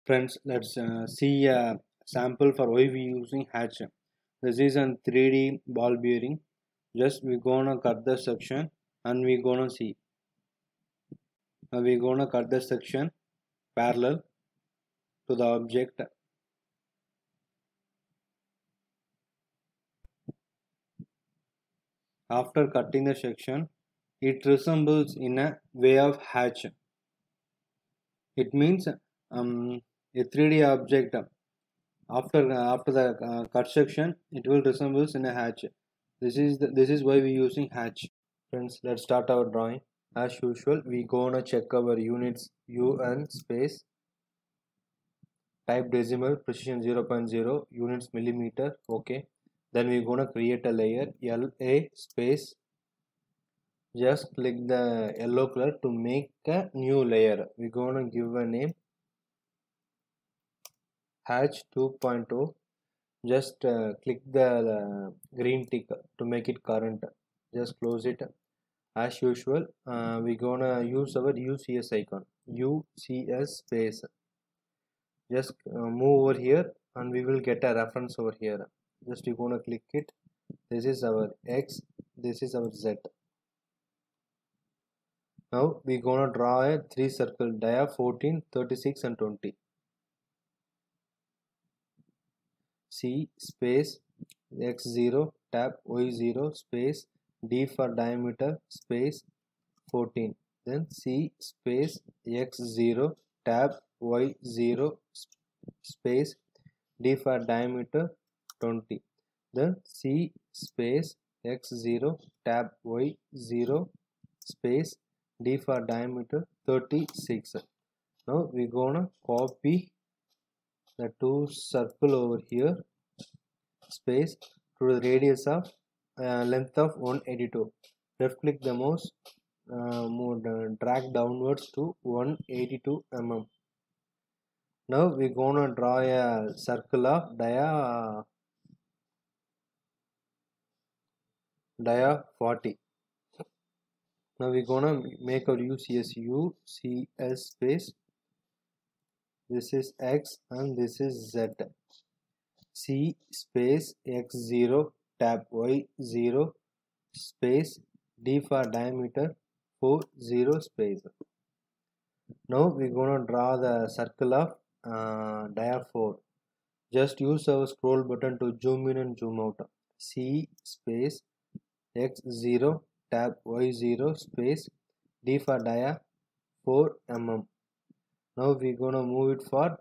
Friends, let's see a sample for why we using hatch. This is a 3D ball bearing. Just we gonna cut the section and we gonna see. We gonna cut the section parallel to the object. After cutting the section, it resembles in a way of hatch. It means a 3D object after the cut section, it will resembles in a hatch. This is why we using hatch. Friends, let's start our drawing. As usual, we gonna check our units UN space, type decimal, precision 0.0, units millimeter. Okay. Then we gonna create a layer LA space. Just click the yellow color to make a new layer. We gonna give a name hatch 2.0. Just click the green tick to make it current. Just close it. As usual, we gonna use our UCS icon, UCS space. Just move over here and we will get a reference over here. Just you gonna click it. This is our X, this is our Z. Now we gonna draw a 3 circle dia 14, 36 and 20. C space X0 tab Y0 space D for diameter space 14. Then C space X0 tab Y0 space D for diameter 20. Then C space X0 tab Y0 space D for diameter 36. Now we gonna copy the two circle over here space to the radius of length of 182. Left click the mouse, drag downwards to 182 mm. Now we gonna draw a circle of dia 40. Now we gonna make our UCS space. This is X and this is Z. C space X0 tab Y0 space D for diameter 40 space. Now we gonna draw the circle of dia 4. Just use our scroll button to zoom in and zoom out. C space X0 tab Y0 space D for dia 4 mm. Now we gonna move it for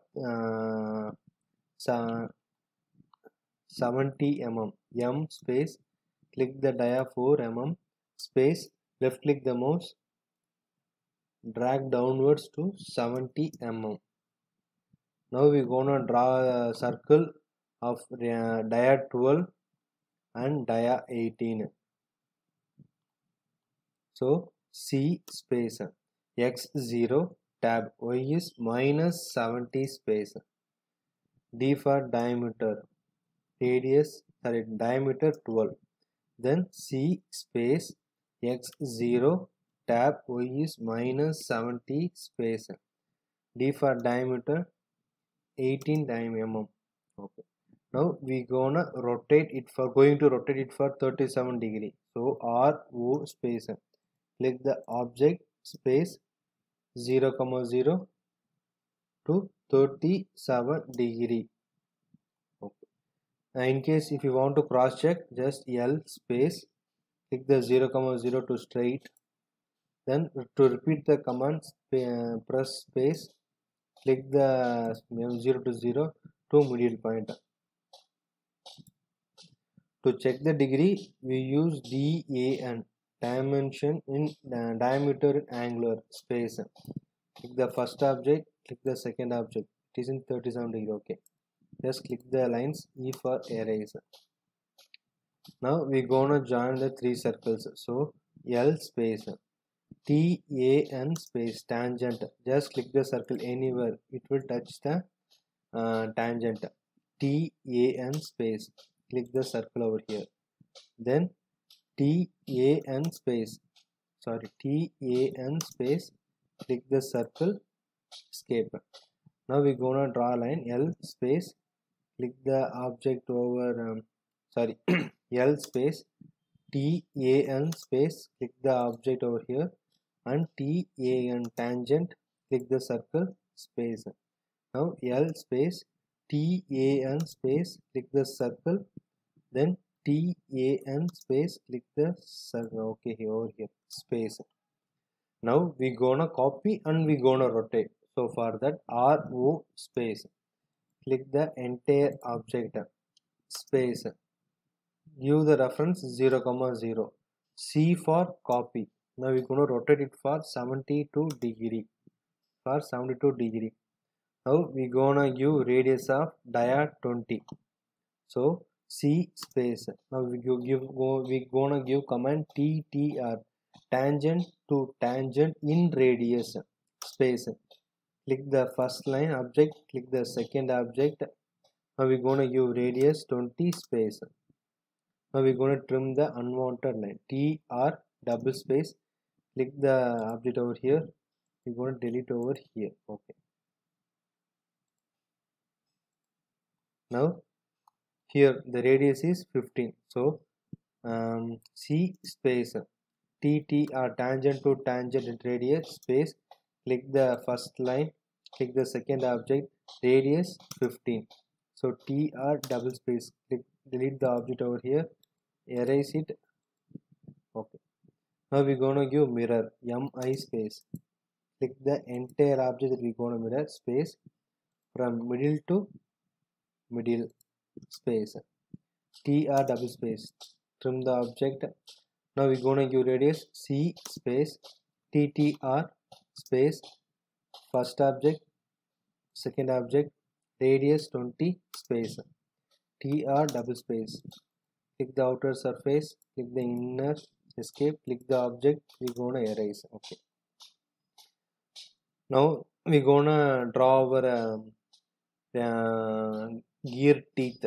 70 mm. M space, click the dia 4 mm space, left click the mouse, drag downwards to 70 mm. Now we gonna draw a circle of dia 12 and dia 18. So C space X0 tab Y is minus 70 space, D for diameter, diameter 12. Then C space X0 tab Y is minus 70 space, D for diameter 18 mm. Okay. Now we going to rotate it for 37 degree. So RO space, click the object space 0, 0 to 37 degree. Okay. In case if you want to cross check, just L space, click the 0, 0 to straight. Then to repeat the command, press space, click the 0 to 0 to middle point. To check the degree, we use DAN, dimension in diameter in angular space. Click the first object, click the second object. It is in 37 degree. Okay. Just click the lines E for erase. Now we gonna join the three circles. So L space TAN space tangent. Just click the circle anywhere. It will touch the tangent. TAN space. Click the circle over here. Then TAN space. TAN space. Click the circle. Escape. Now we're gonna draw a line L space, click the object over L space TAN space, click the object over here, and TAN tangent, click the circle space. Now L space TAN space, click the circle, then TAN space, click the circle. Okay, here over here space. Now we gonna copy and we gonna rotate. So for that RO space, click the entire object space, give the reference 0, 0. C for copy. Now we're going to rotate it for 72 degree. For 72 degree. Now we're gonna give radius of dia 20. So C space. Now we gonna give command TTR, tangent to tangent in radius space. Click the first line object, click the second object. Now we're gonna give radius 20 space. Now we're going to trim the unwanted line TR double space, click the object over here, we're going to delete over here. Okay, now here the radius is 15, so C space TTR, tangent to tangent radius space, click the first line, click the second object, radius 15, so TR double space, click delete the object over here, erase it. Okay, now we're gonna give mirror MI space, click the entire object that we're gonna mirror space from middle to middle space, TR double space, trim the object. Now we're gonna give radius C space TTR space, first object, second object, radius 20 space, TR double space, click the outer surface, click the inner, escape, click the object, we're gonna erase. Okay, now we're gonna draw our gear teeth.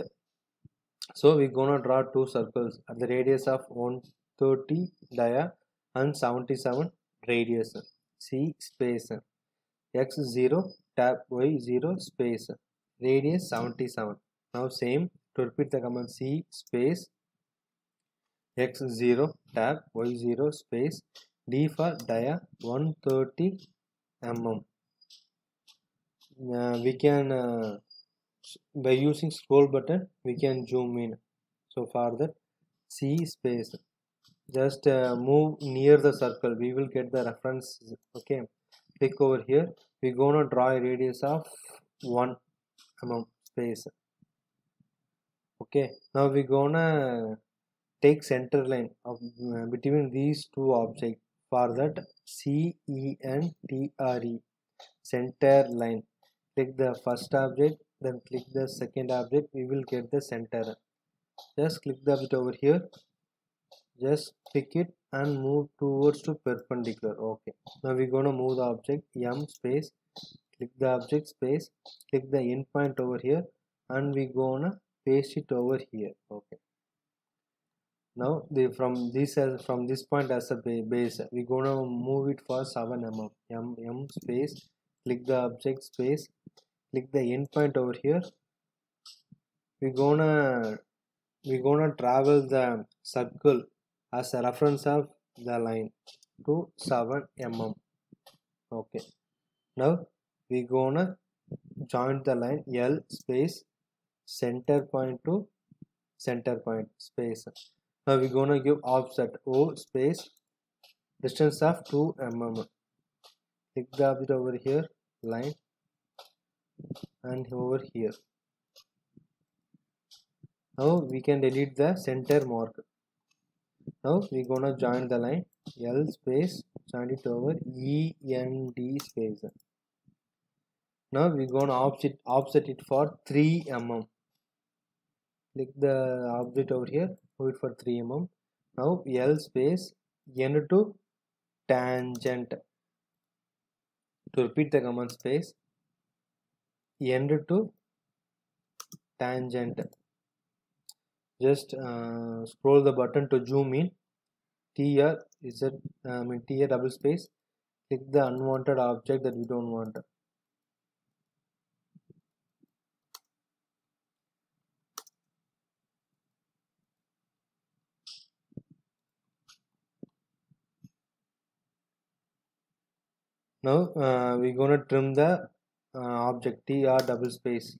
So we're gonna draw two circles at the radius of 130 dia and 77 radius. C space x0 tab y0 space, radius 77. Now same, to repeat the command C space x0 tab y0 space, D for dia 130 mm. We can by using scroll button we can zoom in. So for that C space, just move near the circle, we will get the reference. Okay, click over here, we're gonna draw a radius of 1 mm space. Okay, now we're gonna take center line of between these two objects. For that CENTRE, center line, click the first object, then click the second object, we will get the center. Just click the object over here, just click it and move towards to perpendicular. Okay, now we're gonna move the object M space, click the object space, click the end point over here, and we're gonna paste it over here. Okay, now from this point as a base, we're gonna move it for 7 mm. M space, click the object space, click the end point over here, we're gonna travel the circle as a reference of the line to 7 mm. Okay, now we're gonna join the line L space center point to center point space. Now we're gonna give offset O space distance of 2 mm. Click the object over here, line, and over here. Now we can delete the center mark. Now we're gonna join the line L space, join it over END space. Now we're gonna offset it for 3 mm. Click the object over here, move it for 3 mm. Now L space end to tangent. To repeat the command space end to tangent. Just scroll the button to zoom in. TR double space. Click the unwanted object that we don't want. Now we're gonna trim the object tr double space,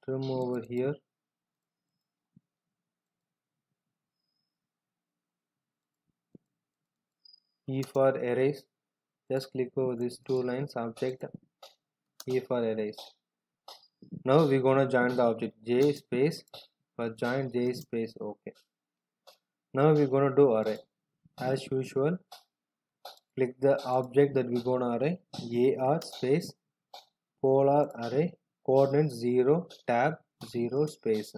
trim over here. E for erase, just click over these two lines, object E for erase. Now we're gonna join the object j space, for join j space, okay. Now we're gonna do array as usual. Click the object that we're gonna array, ar space polar array coordinate 0 tab 0 space.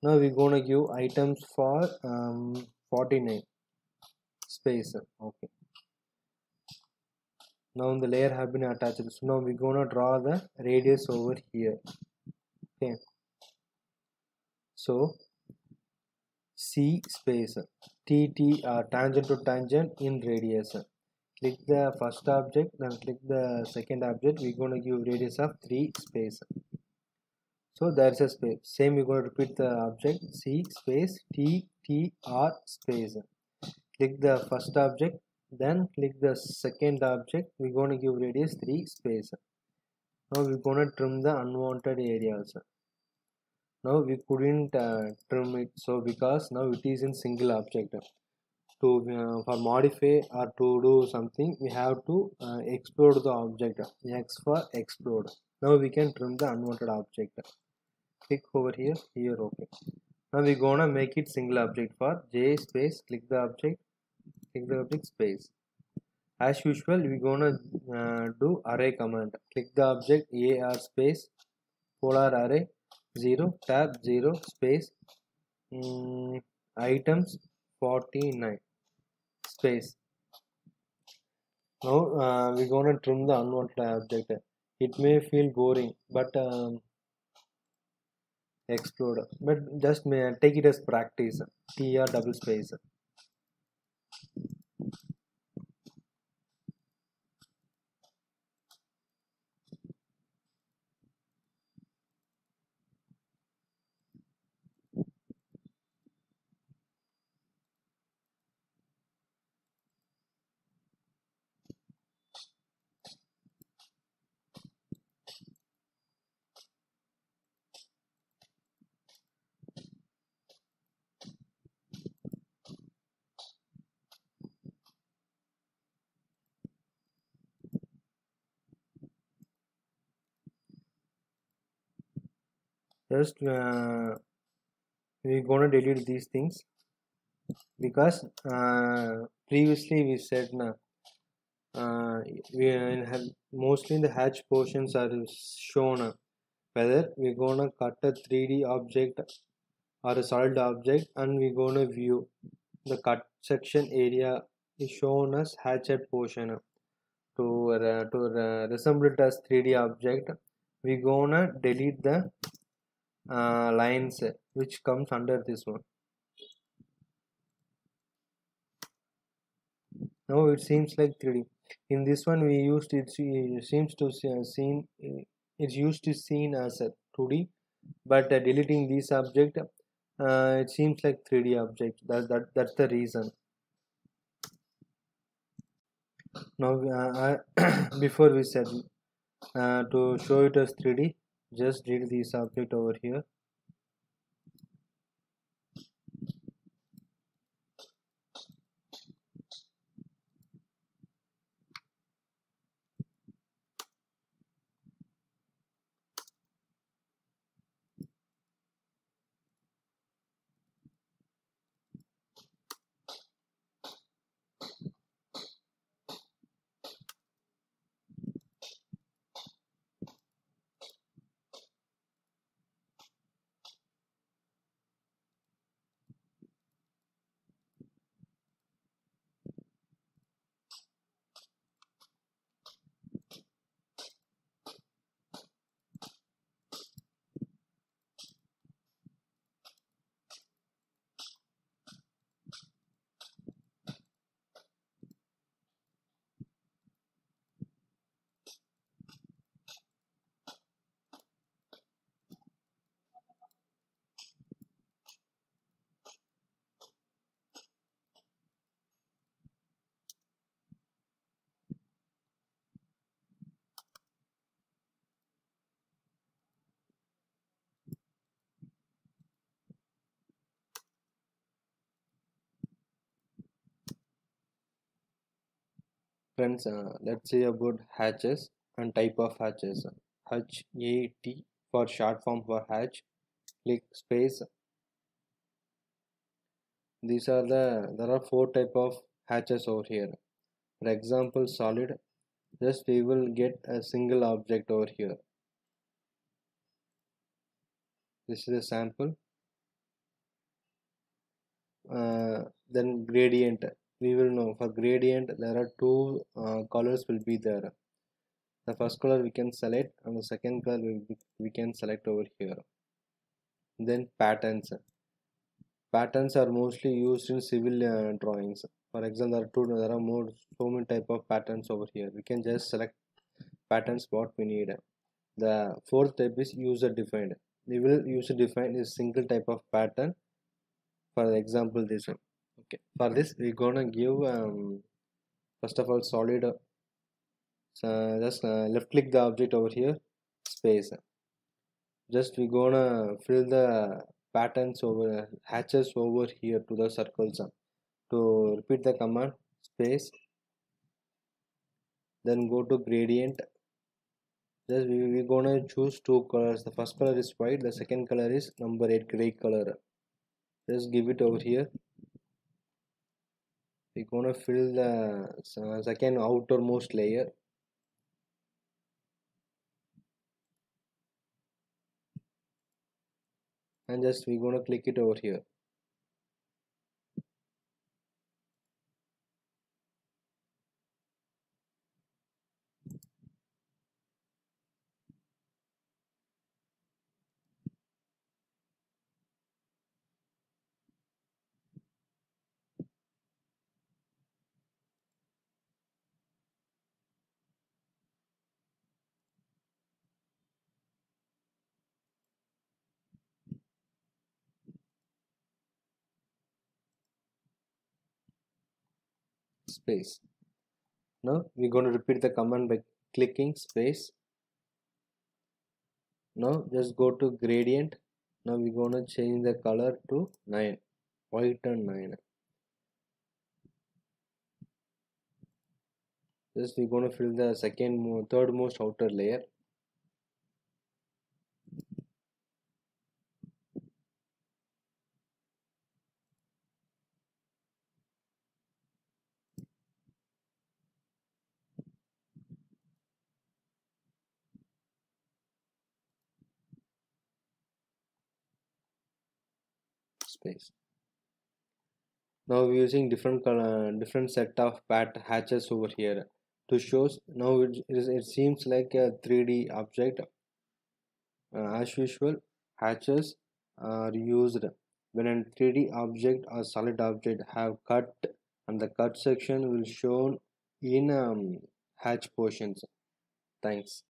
Now we're gonna give items for 49 space, okay. Now the layer have been attached, so now we're gonna draw the radius over here, okay. So C space TTR, tangent to tangent in radius. Click the first object, then click the second object. We're going to give radius of 3 space. So there's a space. Same, we're going to repeat the object C space TTR space. Click the first object, then click the second object. We're going to give radius 3 space. Now we're going to trim the unwanted areas. Now we couldn't trim it, so because now it is in single object. To for modify or to do something, we have to explode the object, X for explode. Now we can trim the unwanted object. Click over here, okay. Now we're gonna make it single object. For j space, click the object space. As usual, we're gonna do array command. Click the object ar space polar array 0 tab 0 space items 49 space. Now we're gonna trim the unwanted object. It may feel boring, but explode. But just take it as practice. TR double space. Just we're gonna delete these things because previously we said we have mostly in the hatch portions are shown whether we're gonna cut a 3D object or a solid object, and we're gonna view the cut section area is shown as hatched portion. To resemble it as 3D object, we're gonna delete the lines which comes under this one. Now it seems like 3D. In this one we used it seems to seen it's used to seen as a 2D, but deleting this object it seems like 3D object. That's the reason. Now before we said to show it as 3D, just delete this object over here. Friends, let's see about hatches and type of hatches. HAT for short form for hatch. Click space. There are four type of hatches over here. For example, solid. Just we will get a single object over here. This is a sample. Then gradient. We will know for gradient there are two colors will be there. The first color we can select and the second color we can select over here. Then patterns. Patterns are mostly used in civil drawings. For example, there are more so many type of patterns over here. We can just select patterns what we need. The fourth type is user defined. We will user define is single type of pattern. For example, this one. Okay. For this, we're gonna give first of all solid. Just left click the object over here, space. Just we're gonna fill the patterns over hatches over here to the circles. To repeat the command, space. Then go to gradient. Just we're gonna choose two colors. The first color is white. The second color is number 8 gray color. Just give it over here. We're gonna fill the second outermost layer. And just we're gonna click it over here. Space. Now we're going to repeat the command by clicking space. Now just go to gradient. Now we're going to change the color to 9, white and 9. Just we're going to fill the third most outer layer. Space. Now we're using different color, different set of hatches over here to show. Now it seems like a 3D object. As usual, hatches are used when a 3D object or solid object have cut, and the cut section will shown in hatch portions. Thanks.